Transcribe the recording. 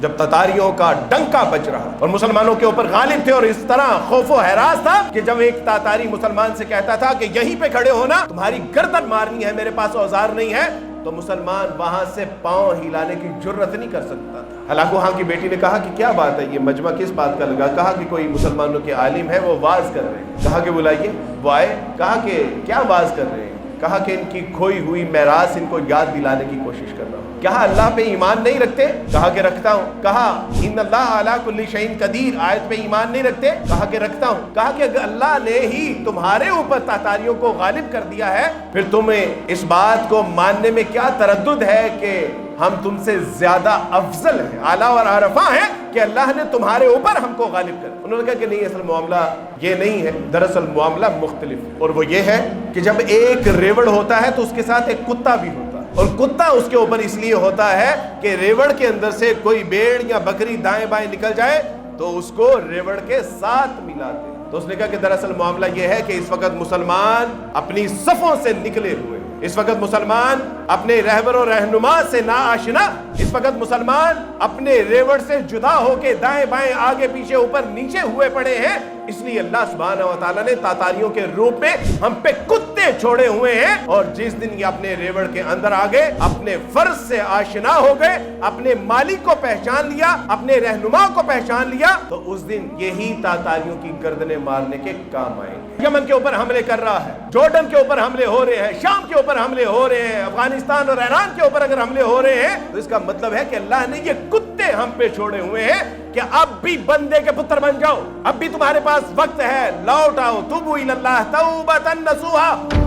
جب تتاریوں کا ڈنکا بج رہا اور مسلمانوں کے اوپر غالب تھے، اور اس طرح خوف و ہراس تھا کہ جب ایک تاتاری مسلمان سے کہتا تھا کہ یہیں پہ کھڑے ہونا، تمہاری گردن مارنی ہے، میرے پاس اوزار نہیں ہے، تو مسلمان وہاں سے پاؤں ہلانے کی جرت نہیں کر سکتا تھا۔ حالانکہ وہاں کی بیٹی نے کہا کہ کیا بات ہے، یہ مجمع کس بات کا لگا؟ کہا کہ کوئی مسلمانوں کے عالم ہے، وہ واز کر رہے ہیں۔ کہا کہ بلائیے، وہ آئے۔ کہا کہ کیا واز کر رہے ہیں؟ کہا کہ ان کی کھوئی ہوئی میراث ان کو یاد دلانے کی کوشش کر رہا ہوں۔ کہا اللہ پہ ایمان نہیں رکھتے؟ کہا کہ رکھتا ہوں۔ کہا ان اللہ علی کل شیء قدیر آیت پہ ایمان نہیں رکھتے؟ کہا کہ رکھتا ہوں۔ کہا کہ اگر اللہ نے ہی تمہارے اوپر تاتاریوں کو غالب کر دیا ہے، پھر تمہیں اس بات کو ماننے میں کیا تردد ہے کہ ہم تم سے زیادہ افضل ہیں، اعلیٰ اور عرفاں ہیں کہ اللہ نے تمہارے اوپر ہم کو غالب کر؟ انہوں نے کہا کہ نہیں، اصل معاملہ یہ نہیں ہے، دراصل معاملہ مختلف ہے، اور وہ یہ ہے کہ جب ایک ریوڑ ہوتا ہے تو اس کے ساتھ ایک کتا بھی ہوتا ہے، اور کتا اس کے اوپر اس لیے ہوتا ہے کہ ریوڑ کے اندر سے کوئی بھیڑ یا بکری دائیں بائیں نکل جائے تو اس کو ریوڑ کے ساتھ ملاتے ہیں۔ تو اس نے کہا کہ دراصل معاملہ یہ ہے کہ اس وقت مسلمان اپنی صفوں سے نکلے ہوئے، اس وقت مسلمان اپنے رہبر و رہنما سے ناآشنا، اس وقت مسلمان اپنے ریوڑ سے جدا ہو کے دائیں بائیں آگے پیچھے اوپر نیچے ہوئے پڑے ہیں۔ اس لیے اللہ سبحانہ و تعالیٰ نے تاتاریوں کے روپ میں ہم پہ کتے چھوڑے ہوئے ہیں، اور جس دن یہ اپنے ریوڑ کے اندر آگے اپنے فرض سے آشنا ہو گئے، اپنے مالک کو پہچان لیا، اپنے رہنما کو پہچان لیا، تو اس دن یہی تاتاریوں کی گردنیں مارنے کے کام آئیں گے۔ یمن کے اوپر حملے کر رہا ہے، جارڈن کے اوپر حملے ہو رہے ہیں، شام کے اوپر حملے ہو رہے ہیں، افغانستان اور ایران کے اوپر اگر حملے ہو رہے ہیں تو اس کا مطلب ہے کہ اللہ نے یہ کتے ہم پہ چھوڑے ہوئے ہیں کہ اب بھی بندے کے پتر بن جاؤ، اب بھی تمہارے پاس وقت ہے، لوٹ آؤ، توبوا الی اللہ توبۃ نصوحا۔